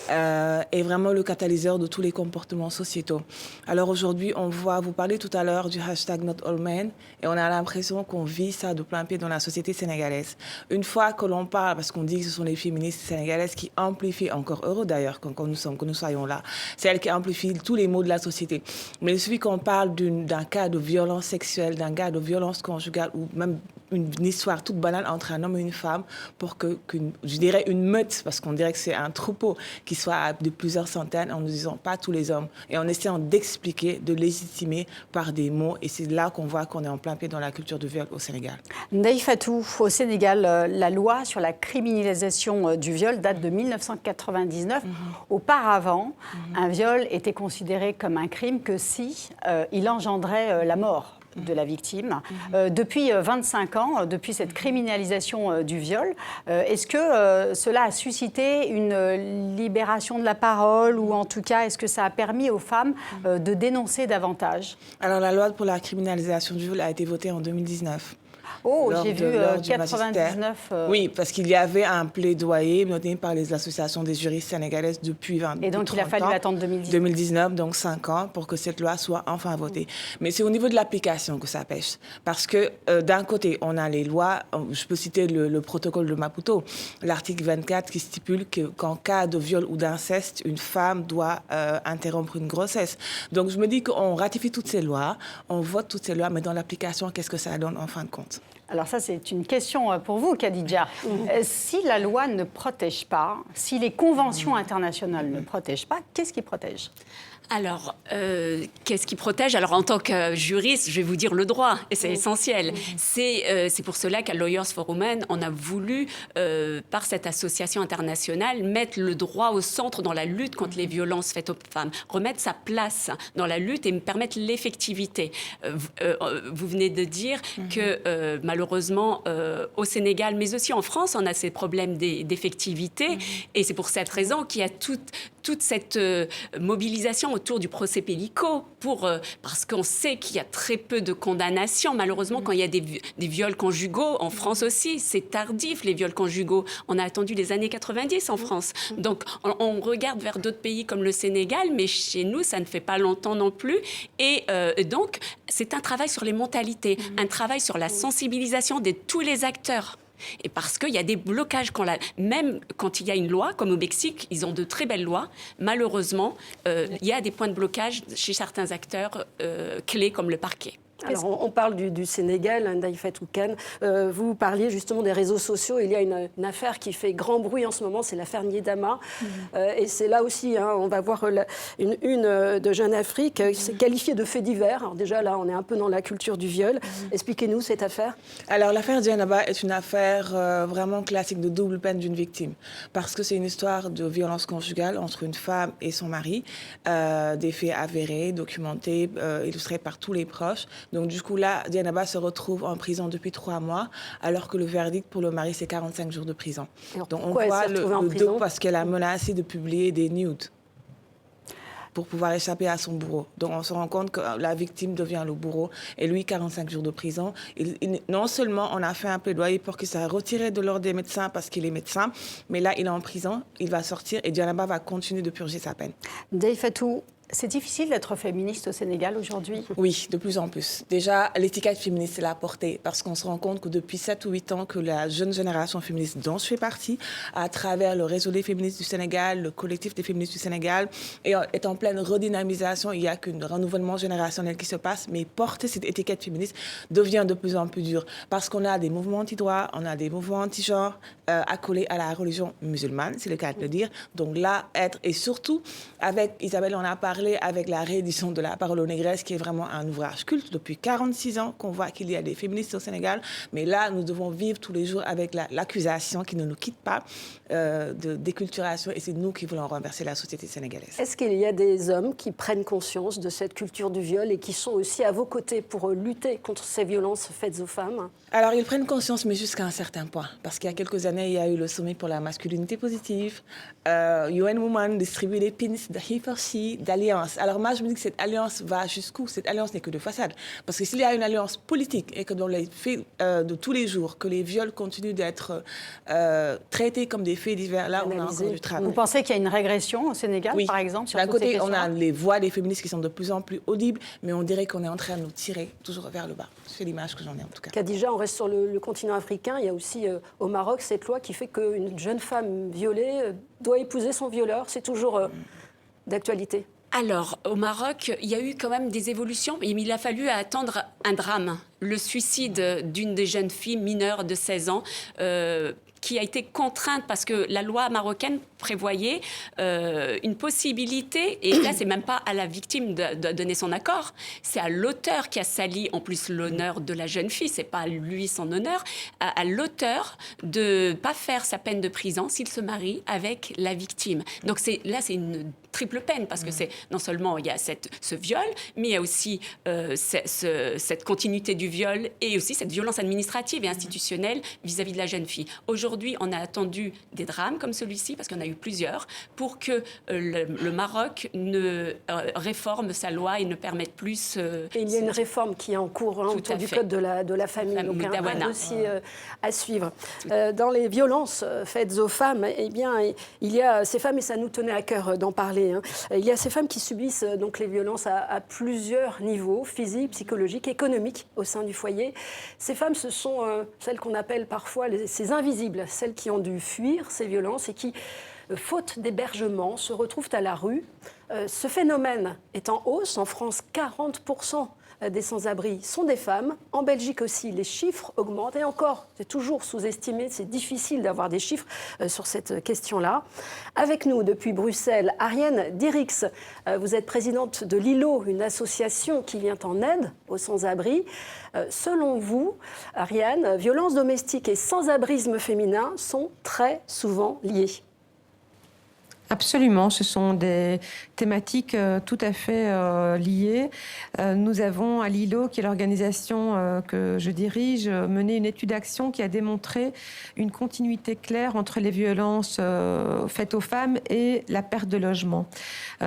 est vraiment le catalyseur de tous les comportements sociétaux. Alors aujourd'hui, on voit, vous parlez tout à l'heure du hashtag #NotAllMen, et on a l'impression qu'on vit ça de plein pied dans la société sénégalaise. Une fois que l'on parle, parce qu'on dit que ce sont les féministes sénégalaises qui amplifient, encore heureux d'ailleurs que nous soyons là, c'est elles qui amplifient tous les maux de la société. Mais il suffit qu'on parle d'un cas de violence sexuelle, d'un cas de violence conjugale, ou même une histoire toute banale entre un homme et une femme pour je dirais une meute, parce qu'on dirait que c'est un troupeau qui soit de plusieurs centaines, en ne disant pas tous les hommes, et en essayant d'expliquer, de légitimer par des mots. Et c'est là qu'on voit qu'on est en plein pied dans la culture du viol au Sénégal. Ndeye Fatou, au Sénégal, la loi sur la criminalisation du viol date de 1999. Auparavant, un viol était considéré comme un crime que si il engendrait la mort de la victime. Depuis 25 ans, depuis cette criminalisation du viol, est-ce que cela a suscité une libération de la parole, ou en tout cas, est-ce que ça a permis aux femmes de dénoncer davantage? Alors, la loi pour la criminalisation du viol a été votée en 2019. Oh, j'ai vu 99. Oui, parce qu'il y avait un plaidoyer mené par les associations des juristes sénégalaises depuis 20 ans. Et donc, il a fallu attendre 2019, donc 5 ans, pour que cette loi soit enfin votée. Mais c'est au niveau de l'application que ça pêche. Parce que d'un côté, on a les lois, je peux citer le protocole de Maputo, l'article 24 qui stipule qu'en cas de viol ou d'inceste, une femme doit interrompre une grossesse. Donc, je me dis qu'on ratifie toutes ces lois, on vote toutes ces lois, mais dans l'application, qu'est-ce que ça donne en fin de compte? Alors ça, c'est une question pour vous, Khadija. Si la loi ne protège pas, si les conventions internationales ne protègent pas, qu'est-ce qui protège? Alors, qu'est-ce qui protège? Alors, en tant que juriste, je vais vous dire le droit, et c'est essentiel. C'est pour cela qu'à Lawyers for Women, on a voulu, par cette association internationale, mettre le droit au centre dans la lutte contre les violences faites aux femmes, remettre sa place dans la lutte et permettre l'effectivité. Vous venez de dire que, malheureusement, au Sénégal, mais aussi en France, on a ces problèmes d'effectivité, et c'est pour cette raison qu'il y a toute cette mobilisation autour du procès Pellico, parce qu'on sait qu'il y a très peu de condamnations. Malheureusement, quand il y a des viols conjugaux, en France aussi, c'est tardif, les viols conjugaux. On a attendu les années 90 en France. Donc, on regarde vers d'autres pays comme le Sénégal, mais chez nous, ça ne fait pas longtemps non plus. Et donc, c'est un travail sur les mentalités, un travail sur la sensibilisation de tous les acteurs. Et parce qu'il y a des blocages, même quand il y a une loi, comme au Mexique, ils ont de très belles lois, malheureusement, il y a des points de blocage chez certains acteurs clés comme le parquet. Alors, on parle du Sénégal, Ndeye Fatou Kane. Vous parliez justement des réseaux sociaux. Il y a une affaire qui fait grand bruit en ce moment, c'est l'affaire Niedama. Et c'est là aussi, on va voir une de Jeune Afrique, c'est qualifié de fait divers. Alors déjà, là, on est un peu dans la culture du viol. Expliquez-nous cette affaire. Alors, l'affaire Niedama est une affaire vraiment classique de double peine d'une victime. Parce que c'est une histoire de violence conjugale entre une femme et son mari. Des faits avérés, documentés, illustrés par tous les proches. Donc, du coup, là, Dieynaba se retrouve en prison depuis 3 mois, alors que le verdict pour le mari, c'est 45 jours de prison. Alors, donc, on voit le dos parce qu'elle a menacé de publier des nudes pour pouvoir échapper à son bourreau. Donc, on se rend compte que la victime devient le bourreau. Et lui, 45 jours de prison. Non seulement on a fait un plaidoyer pour qu'il soit retiré de l'ordre des médecins parce qu'il est médecin, mais là, il est en prison, il va sortir et Dieynaba va continuer de purger sa peine. Ndeye Fatou, C'est difficile d'être féministe au Sénégal aujourd'hui? Oui, de plus en plus. Déjà, l'étiquette féministe est la portée parce qu'on se rend compte que depuis 7 ou 8 ans que la jeune génération féministe dont je fais partie, à travers le réseau des féministes du Sénégal, le collectif des féministes du Sénégal, est en pleine redynamisation. Il n'y a qu'un renouvellement générationnel qui se passe, mais porter cette étiquette féministe devient de plus en plus dur parce qu'on a des mouvements anti-droit, on a des mouvements anti-genre accolés à la religion musulmane, c'est le cas de le dire. Donc là, et surtout, avec Isabelle, on a parlé avec la réédition de La Parole aux Négresses, qui est vraiment un ouvrage culte depuis 46 ans qu'on voit qu'il y a des féministes au Sénégal. Mais là, nous devons vivre tous les jours avec l'accusation qui ne nous quitte pas de déculturation, et c'est nous qui voulons renverser la société sénégalaise. Est-ce qu'il y a des hommes qui prennent conscience de cette culture du viol et qui sont aussi à vos côtés pour lutter contre ces violences faites aux femmes? Alors, ils prennent conscience, mais jusqu'à un certain point. Parce qu'il y a quelques années, il y a eu le sommet pour la masculinité positive. UN Women distribue des pins de he for she, d'alliance. Alors moi, je me dis que cette alliance va jusqu'où? Cette alliance n'est que de façade. Parce que s'il y a une alliance politique et que dans les faits de tous les jours, que les viols continuent d'être traités comme des faits divers, là, on a encore du travail. Vous pensez qu'il y a une régression au Sénégal, par exemple, sur d'un toutes ces côté, on a questions-là? les voix des féministes qui sont de plus en plus audibles, mais on dirait qu'on est en train de nous tirer toujours vers le bas. C'est l'image que j'en ai en tout cas. Khadija, on reste sur le continent africain. Il y a aussi au Maroc cette loi qui fait qu'une jeune femme violée doit épouser son violeur. C'est toujours d'actualité. Alors, au Maroc, il y a eu quand même des évolutions, mais il a fallu attendre un drame, le suicide d'une des jeunes filles mineures de 16 ans, qui a été contrainte parce que la loi marocaine prévoyait une possibilité, et là, c'est même pas à la victime de donner son accord, c'est à l'auteur qui a sali en plus l'honneur de la jeune fille, c'est pas lui son honneur, à l'auteur de pas faire sa peine de prison s'il se marie avec la victime. Donc là, c'est une triple peine parce que c'est non seulement il y a ce viol, mais il y a aussi cette continuité du viol et aussi cette violence administrative et institutionnelle vis-à-vis de la jeune fille. Aujourd'hui, on a attendu des drames comme celui-ci, parce qu'il y en a eu plusieurs, pour que le Maroc ne réforme sa loi et ne permette plus... Et il y a une réforme qui est en cours autour du code de la famille, donc un dossier à suivre. Dans les violences faites aux femmes, eh bien, il y a ces femmes, et ça nous tenait à cœur d'en parler, il y a ces femmes qui subissent donc les violences à plusieurs niveaux, physiques, psychologiques, économiques, au sein du foyer. Ces femmes, ce sont celles qu'on appelle parfois ces invisibles, celles qui ont dû fuir ces violences et qui, faute d'hébergement, se retrouvent à la rue. Ce phénomène est en hausse. En France, 40% des sans-abri sont des femmes. En Belgique aussi, les chiffres augmentent. Et encore, c'est toujours sous-estimé, c'est difficile d'avoir des chiffres sur cette question-là. Avec nous, depuis Bruxelles, Ariane Dirix. Vous êtes présidente de l'ILO, une association qui vient en aide aux sans-abri. Selon vous, Ariane, violences domestiques et sans-abrisme féminin sont très souvent liés. Absolument, ce sont des thématiques tout à fait liées. Nous avons à l'ILO, qui est l'organisation que je dirige, mené une étude d'action qui a démontré une continuité claire entre les violences faites aux femmes et la perte de logement.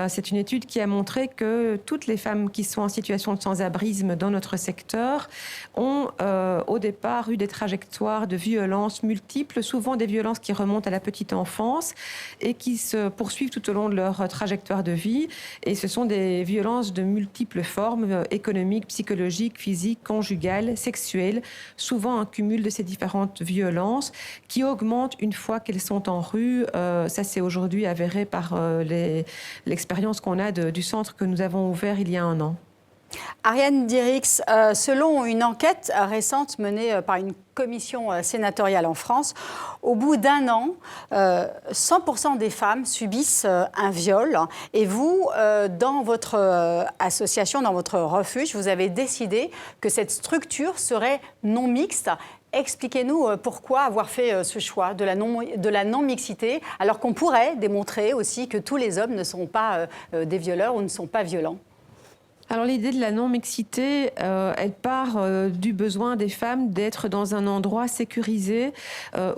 C'est une étude qui a montré que toutes les femmes qui sont en situation de sans-abrisme dans notre secteur ont au départ eu des trajectoires de violences multiples, souvent des violences qui remontent à la petite enfance et qui se poursuivent tout au long de leur trajectoire de vie. Et ce sont des violences de multiples formes, économiques, psychologiques, physiques, conjugales, sexuelles, souvent un cumul de ces différentes violences qui augmentent une fois qu'elles sont en rue. Ça, c'est aujourd'hui avéré par l'expérience qu'on a du centre que nous avons ouvert il y a 1 an. Ariane Dirix, selon une enquête récente menée par une commission sénatoriale en France, au bout d'1 an, 100% des femmes subissent un viol. Et vous, dans votre association, dans votre refuge, vous avez décidé que cette structure serait non mixte. Expliquez-nous pourquoi avoir fait ce choix de la non-mixité, alors qu'on pourrait démontrer aussi que tous les hommes ne sont pas des violeurs ou ne sont pas violents. Alors l'idée de la non-mixité, elle part du besoin des femmes d'être dans un endroit sécurisé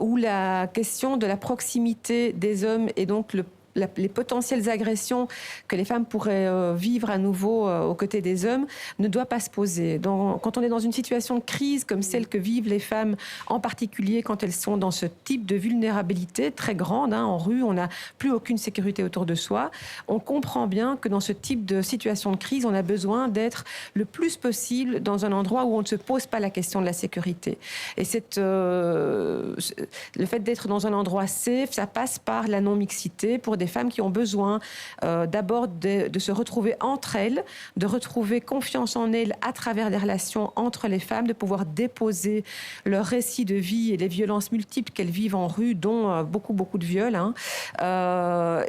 où la question de la proximité des hommes et donc les potentielles agressions que les femmes pourraient vivre à nouveau aux côtés des hommes ne doit pas se poser. Quand on est dans une situation de crise comme celle que vivent les femmes, en particulier quand elles sont dans ce type de vulnérabilité très grande, en rue, on n'a plus aucune sécurité autour de soi, on comprend bien que dans ce type de situation de crise, on a besoin d'être le plus possible dans un endroit où on ne se pose pas la question de la sécurité. Et le fait d'être dans un endroit safe, ça passe par la non-mixité pour des femmes qui ont besoin d'abord de se retrouver entre elles, de retrouver confiance en elles à travers les relations entre les femmes, de pouvoir déposer leur récit de vie et les violences multiples qu'elles vivent en rue, dont beaucoup de viols.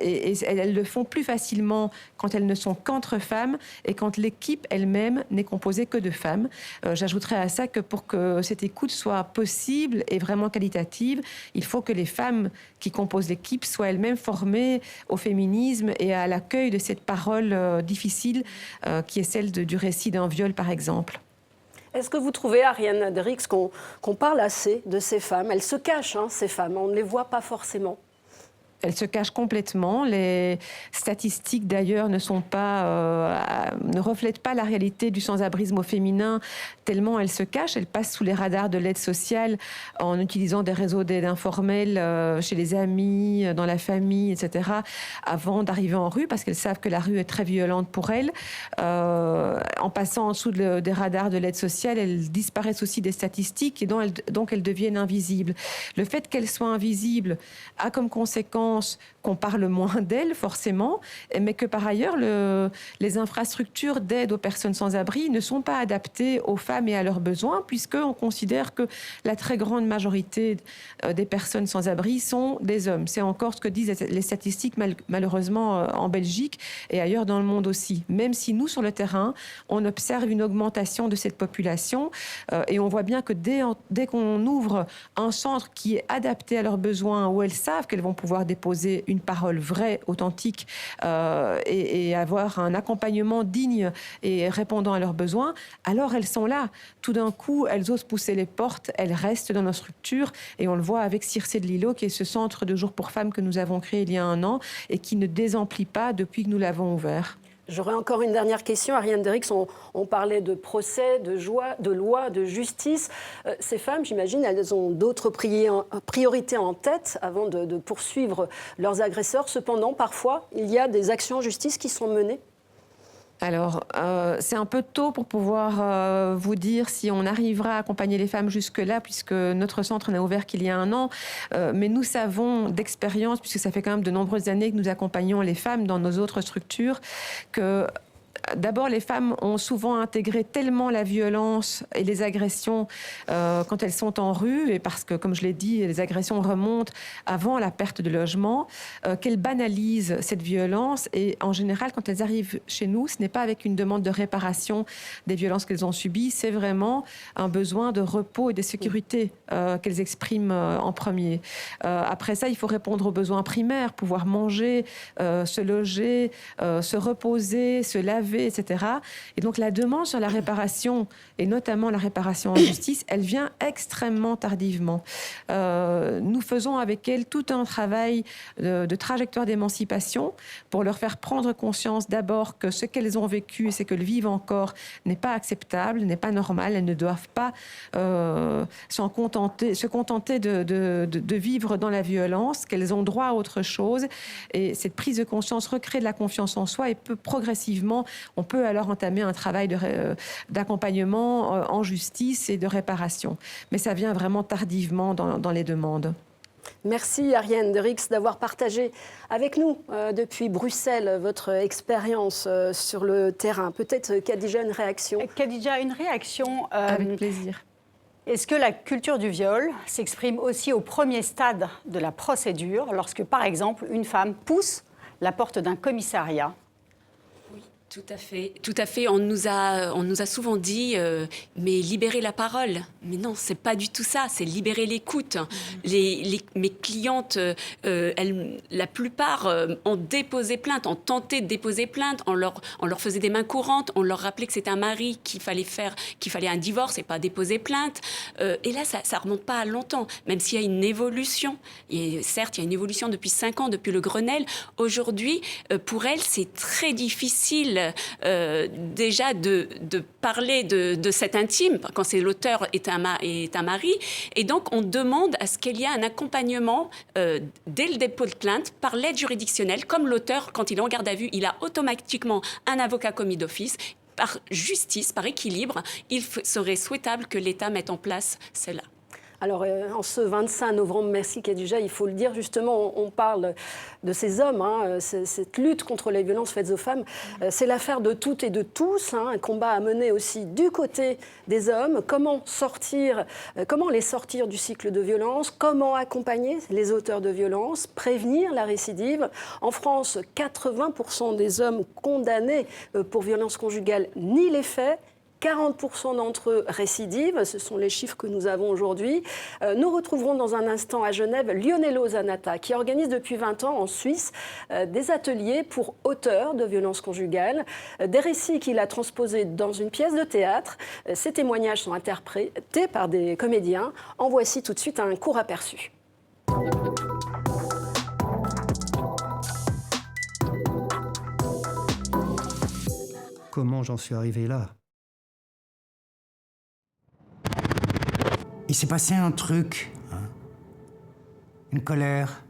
Et elles le font plus facilement quand elles ne sont qu'entre femmes et quand l'équipe elle-même n'est composée que de femmes. J'ajouterais à ça que pour que cette écoute soit possible et vraiment qualitative, il faut que les femmes qui composent l'équipe soient elles-mêmes formées au féminisme et à l'accueil de cette parole difficile qui est celle du récit d'un viol, par exemple. Est-ce que vous trouvez, Ariane Derix, qu'on parle assez de ces femmes? Elles se cachent, ces femmes, on ne les voit pas forcément. Elles se cachent complètement. Les statistiques, d'ailleurs, ne reflètent pas la réalité du sans-abrisme au féminin, tellement elles se cachent. Elles passent sous les radars de l'aide sociale en utilisant des réseaux d'aide informels chez les amis, dans la famille, etc., avant d'arriver en rue, parce qu'elles savent que la rue est très violente pour elles. En passant en dessous des radars de l'aide sociale, elles disparaissent aussi des statistiques et donc elles deviennent invisibles. Le fait qu'elles soient invisibles a comme conséquence qu'on parle moins d'elles, forcément, mais que par ailleurs, les infrastructures d'aide aux personnes sans abri ne sont pas adaptées aux femmes et à leurs besoins, puisqu'on considère que la très grande majorité des personnes sans abri sont des hommes. C'est encore ce que disent les statistiques, malheureusement, en Belgique et ailleurs dans le monde aussi. Même si nous, sur le terrain, on observe une augmentation de cette population et on voit bien que dès qu'on ouvre un centre qui est adapté à leurs besoins, où elles savent qu'elles vont pouvoir déposer une parole vraie, authentique et avoir un accompagnement digne et répondant à leurs besoins, alors elles sont là. Tout d'un coup, elles osent pousser les portes, elles restent dans nos structures et on le voit avec Circe de Lilo, qui est ce centre de jour pour femmes que nous avons créé il y a 1 an et qui ne désemplit pas depuis que nous l'avons ouvert. J'aurais encore une dernière question. Ariane Derix, on parlait de procès, de loi, de justice. Ces femmes, j'imagine, elles ont d'autres priorités en tête avant de poursuivre leurs agresseurs. Cependant, parfois, il y a des actions en justice qui sont menées. Alors, c'est un peu tôt pour pouvoir vous dire si on arrivera à accompagner les femmes jusque-là, puisque notre centre n'a ouvert qu'il y a 1 an. Mais nous savons d'expérience, puisque ça fait quand même de nombreuses années que nous accompagnons les femmes dans nos autres structures, que d'abord, les femmes ont souvent intégré tellement la violence et les agressions quand elles sont en rue, et parce que, comme je l'ai dit, les agressions remontent avant la perte de logement, qu'elles banalisent cette violence. Et en général, quand elles arrivent chez nous, ce n'est pas avec une demande de réparation des violences qu'elles ont subies, c'est vraiment un besoin de repos et de sécurité qu'elles expriment en premier. Après ça, il faut répondre aux besoins primaires, pouvoir manger, se loger, se reposer, se laver, etc. Et donc la demande sur la réparation, et notamment la réparation en justice, elle vient extrêmement tardivement. Nous faisons avec elles tout un travail de trajectoire d'émancipation pour leur faire prendre conscience d'abord que ce qu'elles ont vécu et ce qu'elles vivent encore n'est pas acceptable, n'est pas normal. Elles ne doivent pas se contenter de vivre dans la violence, qu'elles ont droit à autre chose. Et cette prise de conscience recrée de la confiance en soi et progressivement, on peut alors entamer un travail d'accompagnement en justice et de réparation. Mais ça vient vraiment tardivement dans les demandes. Merci Ariane Derix d'avoir partagé avec nous depuis Bruxelles votre expérience sur le terrain. Peut-être Khadija, une réaction? Khadija, une réaction. Avec plaisir. Est-ce que la culture du viol s'exprime aussi au premier stade de la procédure, lorsque par exemple une femme pousse la porte d'un commissariat? Tout à fait. On nous a souvent dit, mais libérer la parole. Mais non, c'est pas du tout ça. C'est libérer l'écoute. Mes clientes, la plupart ont déposé plainte, ont tenté de déposer plainte. On leur faisait des mains courantes. On leur rappelait que c'était un mari qu'il fallait un divorce et pas déposer plainte. Et là, ça remonte pas à longtemps, même s'il y a une évolution. Et certes, il y a une évolution depuis 5 ans, depuis le Grenelle. Aujourd'hui, pour elles, c'est très difficile déjà de parler de cet intime quand c'est l'auteur est un mari, et donc on demande à ce qu'il y ait un accompagnement dès le dépôt de plainte par l'aide juridictionnelle. Comme l'auteur, quand il est en garde à vue, il a automatiquement un avocat commis d'office. Par justice, par équilibre, il serait souhaitable que l'État mette en place cela. Alors, en ce 25 novembre, merci Khadija, il faut le dire justement, on parle de ces hommes, cette lutte contre les violences faites aux femmes, c'est l'affaire de toutes et de tous, un combat à mener aussi du côté des hommes. Comment les sortir du cycle de violence, comment accompagner les auteurs de violences, prévenir la récidive. En France, 80% des hommes condamnés pour violences conjugales nient les faits. 40% d'entre eux récidivent, ce sont les chiffres que nous avons aujourd'hui. Nous retrouverons dans un instant à Genève Lionello Zanatta, qui organise depuis 20 ans en Suisse des ateliers pour auteurs de violences conjugales, des récits qu'il a transposés dans une pièce de théâtre. Ces témoignages sont interprétés par des comédiens. En voici tout de suite un court aperçu. Comment j'en suis arrivé là ? Il s'est passé un truc, une colère,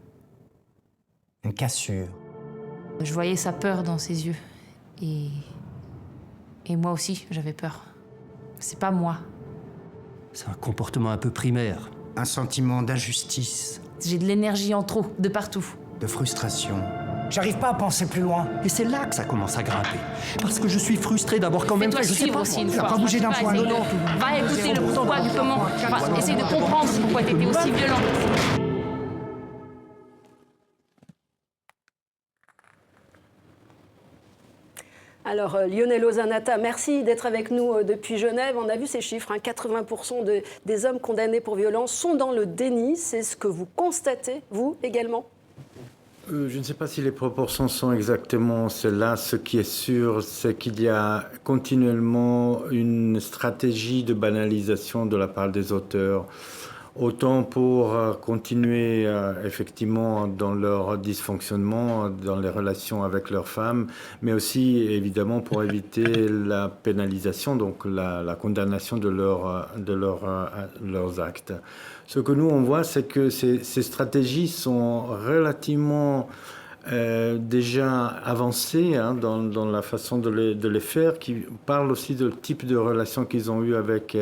une cassure. Je voyais sa peur dans ses yeux. Et moi aussi, j'avais peur. C'est pas moi. C'est un comportement un peu primaire. Un sentiment d'injustice. J'ai de l'énergie en trop, de partout. De frustration. J'arrive pas à penser plus loin. Et c'est là que ça commence à grimper. Parce que je suis frustré d'avoir quand même... Fais-toi suivre aussi une fois. Pas bouger d'un point à l'autre. Va écouter le pourquoi du comment. Essaye de comprendre pourquoi t'étais aussi violent. Alors, Lionello Zanatta, merci d'être avec nous depuis Genève. On a vu ces chiffres, 80% des hommes condamnés pour violence sont dans le déni. C'est ce que vous constatez, vous, également ? Je ne sais pas si les proportions sont exactement celles-là. Ce qui est sûr, c'est qu'il y a continuellement une stratégie de banalisation de la part des auteurs. Autant pour continuer effectivement dans leur dysfonctionnement, dans les relations avec leurs femmes, mais aussi évidemment pour éviter la pénalisation, donc la condamnation de leurs actes. Ce que nous on voit, c'est que ces stratégies sont relativement déjà avancées dans la façon de les faire, qui parlent aussi du type de relation qu'ils ont eu avec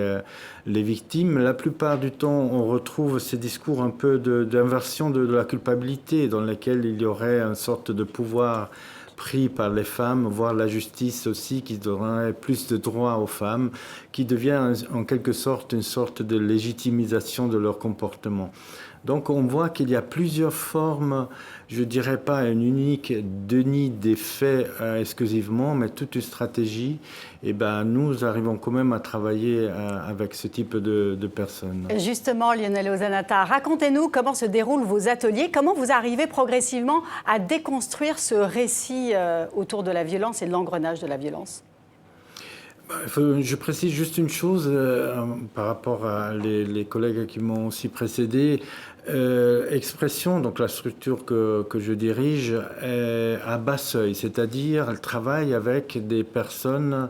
les victimes. La plupart du temps, on retrouve ces discours un peu d'inversion de la culpabilité, dans lesquels il y aurait une sorte de pouvoir pris par les femmes, voire la justice aussi, qui donnerait plus de droits aux femmes, qui devient en quelque sorte une sorte de légitimisation de leur comportement. Donc on voit qu'il y a plusieurs formes, je ne dirais pas un unique déni des faits exclusivement, mais toute une stratégie. Et nous arrivons quand même à travailler avec ce type de personnes. Justement, Lionello Zanatta, racontez-nous comment se déroulent vos ateliers, comment vous arrivez progressivement à déconstruire ce récit autour de la violence et de l'engrenage de la violence. Je précise juste une chose par rapport à les collègues qui m'ont aussi précédé. Expression, donc la structure que je dirige, est à bas seuil, c'est-à-dire elle travaille avec des personnes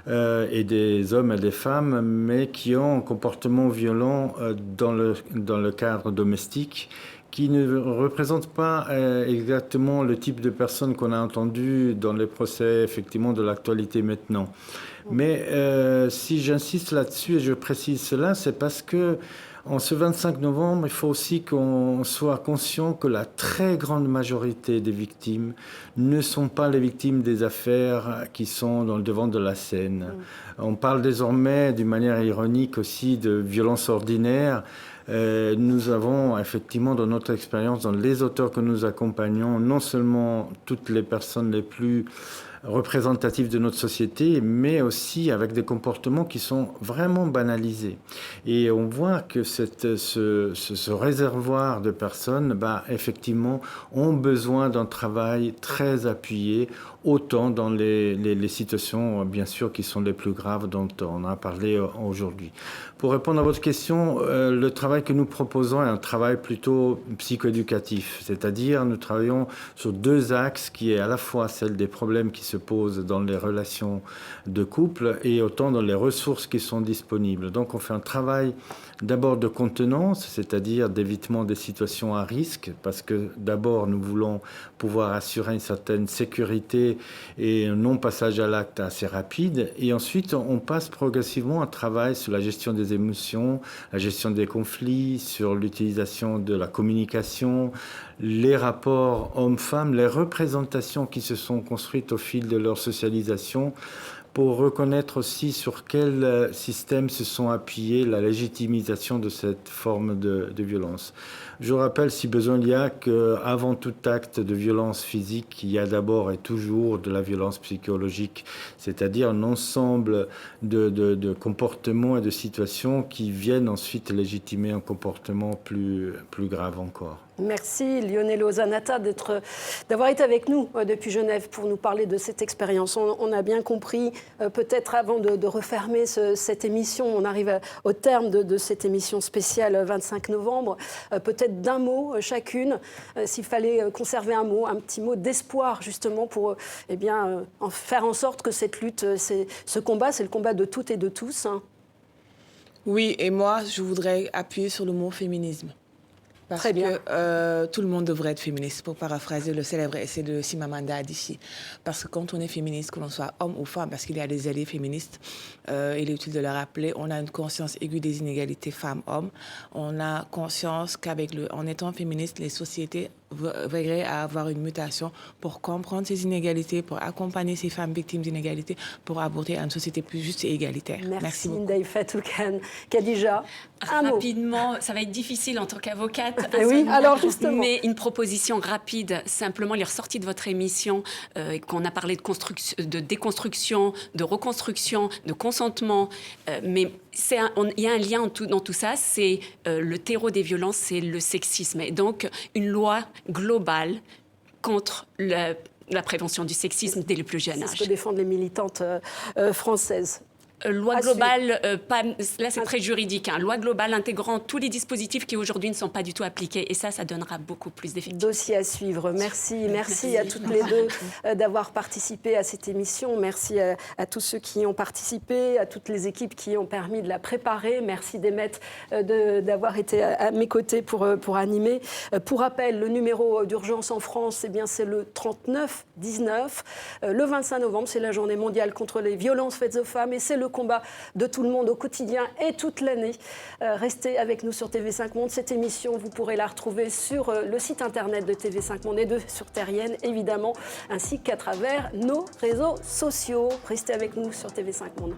et des hommes et des femmes, mais qui ont un comportement violent dans le cadre domestique, qui ne représente pas exactement le type de personnes qu'on a entendues dans les procès effectivement de l'actualité maintenant. Mais si j'insiste là-dessus et je précise cela, c'est parce que en ce 25 novembre, il faut aussi qu'on soit conscient que la très grande majorité des victimes ne sont pas les victimes des affaires qui sont dans le devant de la scène. On parle désormais, d'une manière ironique aussi, de violence ordinaire. Nous avons effectivement dans notre expérience, dans les auteurs que nous accompagnons, non seulement toutes les personnes les plus représentatifs de notre société, mais aussi avec des comportements qui sont vraiment banalisés. Et on voit que ce réservoir de personnes, effectivement, ont besoin d'un travail très appuyé, autant dans les situations, bien sûr, qui sont les plus graves dont on a parlé aujourd'hui. Pour répondre à votre question, le travail que nous proposons est un travail plutôt psychoéducatif, c'est-à-dire nous travaillons sur 2 axes, qui est à la fois celle des problèmes qui se posent dans les relations de couple et autant dans les ressources qui sont disponibles. Donc on fait un travail d'abord de contenance, c'est-à-dire d'évitement des situations à risque, parce que d'abord nous voulons pouvoir assurer une certaine sécurité et un non-passage à l'acte assez rapide. Et ensuite, on passe progressivement à un travail sur la gestion des émotions, la gestion des conflits, sur l'utilisation de la communication, les rapports hommes-femmes, les représentations qui se sont construites au fil de leur socialisation, pour reconnaître aussi sur quel système se sont appuyés la légitimisation de cette forme de violence. Je rappelle, si besoin il y a, qu'avant tout acte de violence physique, il y a d'abord et toujours de la violence psychologique, c'est-à-dire un ensemble de comportements et de situations qui viennent ensuite légitimer un comportement plus grave encore. Merci Lionello Zanatta d'avoir été avec nous depuis Genève pour nous parler de cette expérience. On a bien compris, peut-être avant de refermer cette émission, on arrive au terme de cette émission spéciale 25 novembre, peut-être d'un mot chacune, s'il fallait conserver un mot, un petit mot d'espoir justement pour en faire en sorte que cette lutte, ce combat, c'est le combat de toutes et de tous. Oui, et moi, je voudrais appuyer sur le mot féminisme. Parce que tout le monde devrait être féministe, pour paraphraser le célèbre essai de Chimamanda Adichie. Parce que quand on est féministe, que l'on soit homme ou femme, parce qu'il y a des alliés féministes, il est utile de le rappeler, on a une conscience aiguë des inégalités femmes-hommes. On a conscience qu'en étant féministe, les sociétés veilleraient à avoir une mutation pour comprendre ces inégalités, pour accompagner ces femmes victimes d'inégalités, pour aborder une société plus juste et égalitaire. Merci beaucoup. Ndeye Fatou Kane. Khadija, un mot. Rapidement, ça va être difficile en tant qu'avocate. Oui, alors justement. Mais une proposition rapide, simplement les ressorties de votre émission, qu'on a parlé de déconstruction, de reconstruction, de consentement, mais il y a un lien dans tout ça, c'est le terreau des violences, c'est le sexisme. Et donc, une loi globale contre la prévention du sexisme dès le plus jeune âge. C'est ce que défendent les militantes françaises. Loi globale, là c'est très juridique, loi globale intégrant tous les dispositifs qui aujourd'hui ne sont pas du tout appliqués. Et ça donnera beaucoup plus d'effectivité. Dossier à suivre. Merci à toutes les deux d'avoir participé à cette émission. Merci à tous ceux qui y ont participé, à toutes les équipes qui ont permis de la préparer. Merci Demet d'avoir été à mes côtés pour animer. Pour rappel, le numéro d'urgence en France, c'est le 3919. Le 25 novembre, c'est la journée mondiale contre les violences faites aux femmes et c'est le combat de tout le monde au quotidien et toute l'année. Restez avec nous sur TV5 Monde. Cette émission, vous pourrez la retrouver sur le site internet de TV5 Monde et sur Terrienne, évidemment, ainsi qu'à travers nos réseaux sociaux. Restez avec nous sur TV5 Monde.